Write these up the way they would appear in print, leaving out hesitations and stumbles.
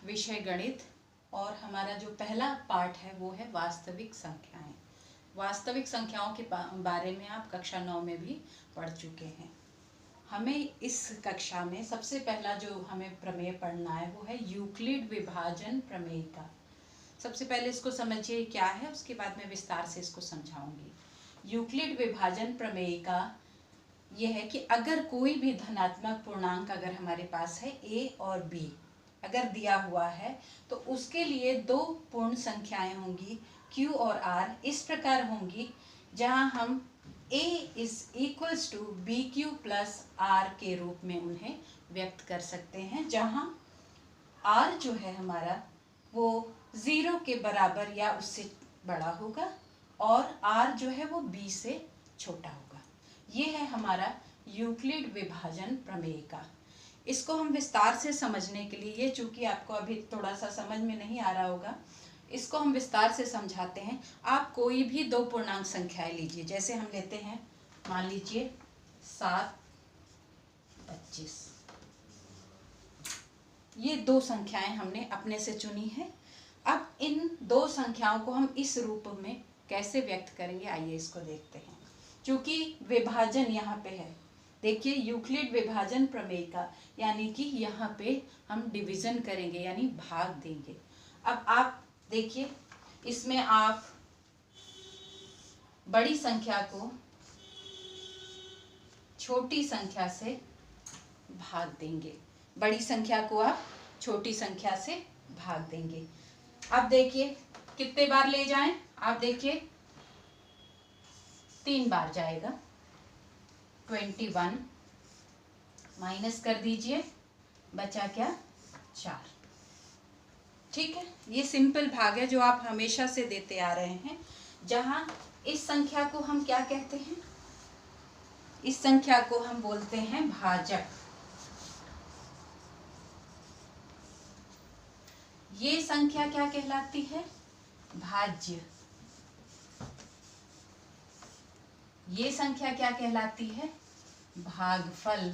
विषय गणित और हमारा जो पहला पार्ट है वो है वास्तविक संख्याएं। वास्तविक संख्याओं के बारे में आप कक्षा 9 में भी पढ़ चुके हैं। हमें इस कक्षा में सबसे पहला जो हमें प्रमेय पढ़ना है वो है यूक्लिड विभाजन प्रमेय का। सबसे पहले इसको समझिए क्या है, उसके बाद मैं विस्तार से इसको समझाऊंगी। यूक्लिड विभाजन प्रमेय का यह है कि अगर कोई भी धनात्मक पूर्णांक अगर हमारे पास है a और b अगर दिया हुआ है तो उसके लिए दो पूर्ण संख्याएं होंगी q और r इस प्रकार होंगी जहां हम a is equals to b q plus r के रूप में उन्हें व्यक्त कर सकते हैं, जहां r जो है हमारा वो 0 के बराबर या उससे बड़ा होगा और r जो है वो b से छोटा होगा। ये है हमारा यूक्लिड विभाजन प्रमेय का। इसको हम विस्तार से समझने के लिए, ये चूंकि आपको अभी थोड़ा सा समझ में नहीं आ रहा होगा, इसको हम विस्तार से समझाते हैं। आप कोई भी दो पूर्णांक संख्याएं लीजिए, जैसे हम लेते हैं मान लीजिए 7, 25। ये दो संख्याएं हमने अपने से चुनी है। अब इन दो संख्याओं को हम इस रूप में कैसे व्यक्त करेंगे, आइए इसको देखते हैं। चूंकि विभाजन यहाँ पे है, देखिए यूक्लिड विभाजन प्रमेय का, यानी कि यहाँ पे हम डिवीजन करेंगे यानी भाग देंगे। अब आप देखिए इसमें आप बड़ी संख्या को छोटी संख्या से भाग देंगे, बड़ी संख्या को आप छोटी संख्या से भाग देंगे। अब देखिए कितने बार ले जाएं, आप देखिए 3 बार जाएगा। 21 माइनस कर दीजिए, बचा क्या 4। ठीक है, ये सिंपल भाग है जो आप हमेशा से देते आ रहे हैं। जहां इस संख्या को हम क्या कहते हैं, इस संख्या को हम बोलते हैं भाजक। ये संख्या क्या कहलाती है, भाज्य। ये संख्या क्या कहलाती है, भागफल।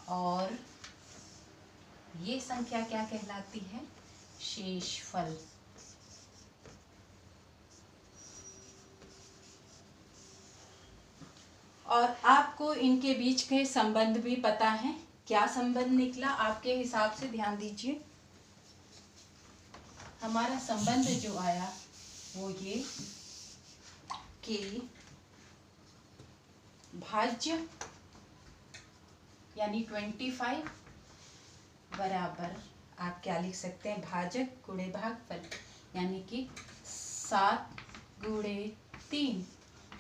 और ये संख्या क्या कहलाती है, शेषफल। और आपको इनके बीच के संबंध भी पता है। क्या संबंध निकला आपके हिसाब से, ध्यान दीजिए। हमारा संबंध जो आया वो ये कि भाज्य यानी 25 बराबर आप क्या लिख सकते हैं, भाजक गुणे भागफल, यानी कि 7 गुणे 3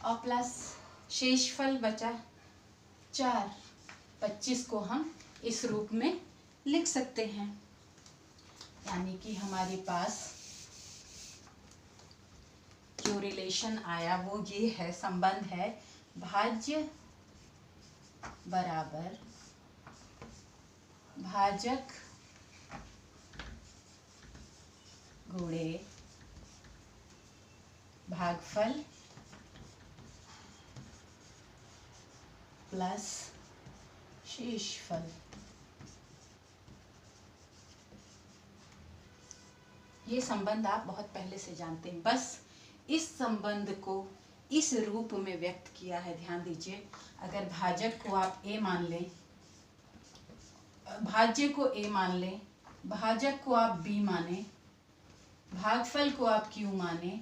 और प्लस शेषफल बचा 4। 25 को हम इस रूप में लिख सकते हैं। यानी कि हमारे पास जो रिलेशन आया वो ये है, संबंध है भाज्य बराबर भाजक गुणे भागफल प्लस शेषफल। ये संबंध आप बहुत पहले से जानते हैं, बस इस संबंध को इस रूप में व्यक्त किया है। ध्यान दीजिए, अगर भाजक को आप a मान लें, भाज्य को a मान लें, भाजक को आप b माने, भागफल को आप q माने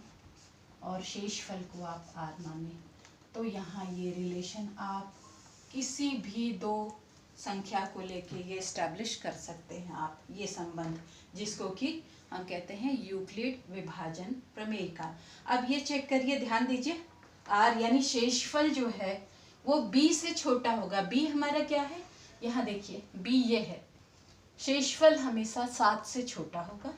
और शेषफल को आप r माने, तो यहाँ ये रिलेशन आप किसी भी दो संख्या को लेके ये एस्टैब्लिश कर सकते हैं आप, ये संबंध, जिसको कि हम कहते हैं यूक्लिड विभाजन प्रमेय का। अब ये चेक करिए, ध्यान दीजिए, r यानी शेषफल जो है वो b से छोटा होगा। b हमारा क्या है, यहाँ देखिए b ये है, शेषफल हमेशा 7 से छोटा होगा।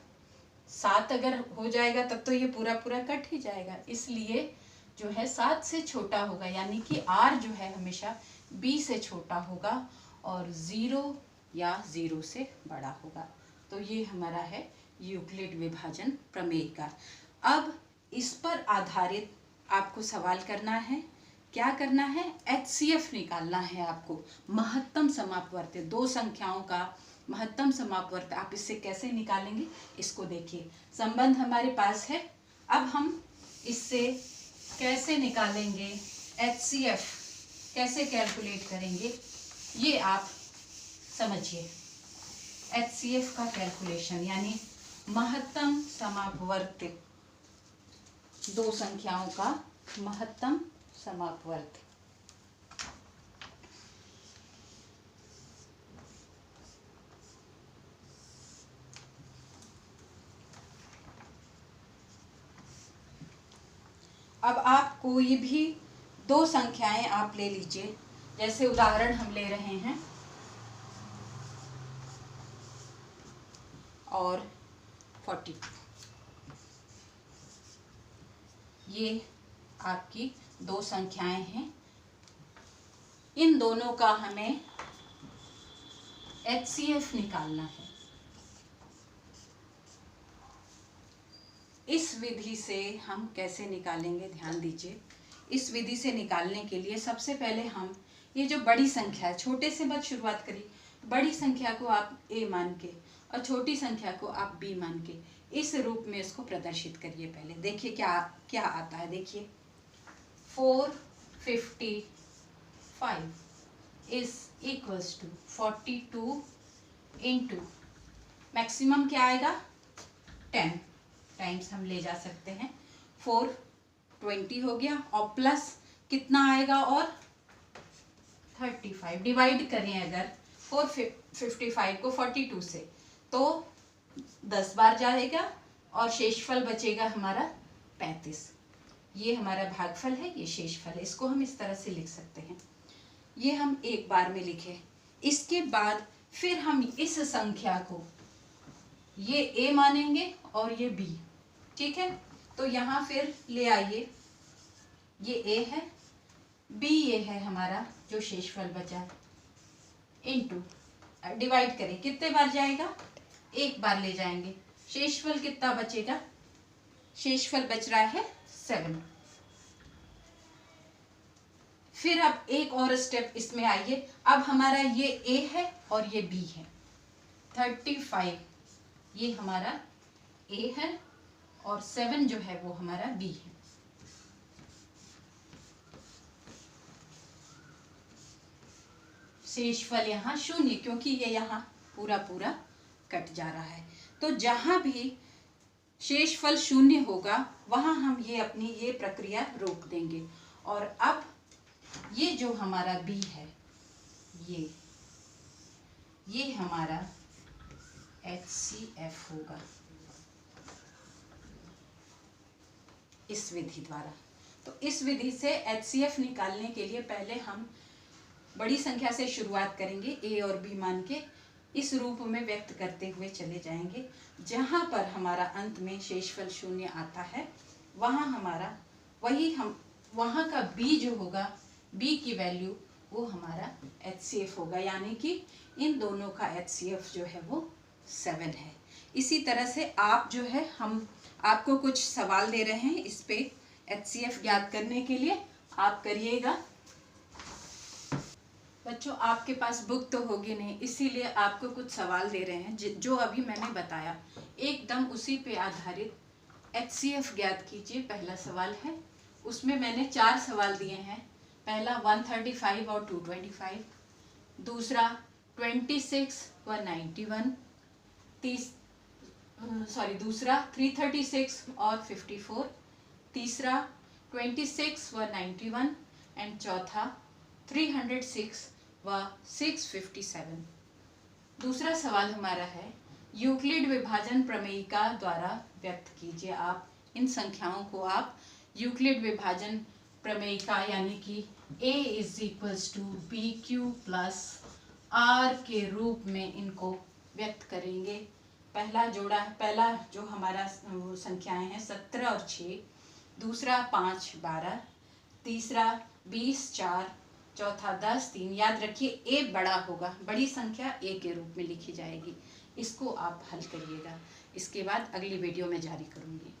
7 अगर हो जाएगा तब तो ये पूरा पूरा कट ही जाएगा, इसलिए जो है 7 से छोटा होगा, यानी कि r जो है हमेशा b से छोटा होगा और 0 या 0 से बड़ा होगा। तो ये हमारा है यूक्लिड विभाजन प्रमेय का। अब इस पर आधारित आपको सवाल करना है, क्या करना है, HCF निकालना है आपको, महत्तम समापवर्ती। दो संख्याओं का महत्तम समापवर्त आप इससे कैसे निकालेंगे इसको देखिए। संबंध हमारे पास है, अब हम इससे कैसे निकालेंगे, HCF कैसे कैलकुलेट करेंगे ये आप समझिए। HCF का कैलकुलेशन यानी महत्तम समापवर्त, दो संख्याओं का महत्तम समापवर्त। अब आप कोई भी दो संख्याएं आप ले लीजिए, जैसे उदाहरण हम ले रहे हैं और 42, ये आपकी दो संख्याएं हैं। इन दोनों का हमें HCF निकालना है। इस विधि से हम कैसे निकालेंगे, ध्यान दीजिए। इस विधि से निकालने के लिए सबसे पहले हम ये जो बड़ी संख्या है, छोटे से मत शुरुआत करिए, बड़ी संख्या को आप A मान के और छोटी संख्या को आप B मान के इस रूप में इसको प्रदर्शित करिए। पहले देखिए क्या क्या आता है। देखिए 455 is equals to 42 into maximum क्या आएगा 10 टाइम्स हम ले जा सकते हैं, 420 हो गया और प्लस कितना आएगा और 35। डिवाइड करें अगर 455 को 42 से तो 10 बार जाएगा और शेषफल बचेगा हमारा 35। ये हमारा भागफल है, ये शेषफल है। इसको हम इस तरह से लिख सकते हैं। ये हम एक बार में लिखे। इसके बाद फिर हम इस संख्या को ये A मानेंगे और ये B, ठीक है। तो यहाँ फिर ले आइए, ये A है, B ये है हमारा जो शेषफल बचा, इनटू डिवाइड करें, कितने बार जाएगा, एक बार ले जाएंगे। शेषफल कितना बचेगा, शेषफल बच रहा है 7। फिर अब एक और स्टेप इसमें आइए। अब हमारा ये A है और ये B है। 35 ये हमारा A है और 7 जो है वो हमारा B है। शेषफल यहाँ 0 क्योंकि ये यहाँ पूरा पूरा कट जा रहा है। तो जहाँ भी शेषफल 0 होगा वहाँ हम ये अपनी ये प्रक्रिया रोक देंगे। और अब ये जो हमारा B है, ये हमारा HCF होगा इस विधि द्वारा। तो इस विधि से HCF निकालने के लिए पहले हम बड़ी संख्या से शुरुआत करेंगे, A और B मान के इस रूप में व्यक्त करते हुए चले जाएंगे। जहाँ पर हमारा अंत में शेषफल 0 आता है वहाँ हमारा वहाँ का B जो होगा, B की वैल्यू वो हमारा HCF होगा, यानी कि इन दोनों का HCF जो है वो 7 है। इसी तरह से आप जो है, हम आपको कुछ सवाल दे रहे हैं इस पे HCF ज्ञात करने के लिए, आप करिएगा। बच्चों आपके पास बुक तो होगी नहीं, इसीलिए आपको कुछ सवाल दे रहे हैं जो अभी मैंने बताया एकदम उसी पे आधारित HCF ज्ञात कीजिए। पहला सवाल है, उसमें मैंने 4 सवाल दिए हैं। पहला 135 और 225, दूसरा 26 व 91, दूसरा 336 और 54, तीसरा 26 व 91 एंड चौथा 306 व 657। दूसरा सवाल हमारा है, यूक्लिड विभाजन प्रमेयिका द्वारा व्यक्त कीजिए। आप इन संख्याओं को आप यूक्लिड विभाजन प्रमेयिका यानी कि A is equals to BQ plus R के रूप में इनको व्यक्त करेंगे। पहला जो हमारा संख्याएं हैं 17 और 6, दूसरा 5 12, तीसरा 20 4, चौथा 10 3। याद रखिए A बड़ा होगा, बड़ी संख्या A के रूप में लिखी जाएगी। इसको आप हल करिएगा। इसके बाद अगली वीडियो में जारी करूँगी।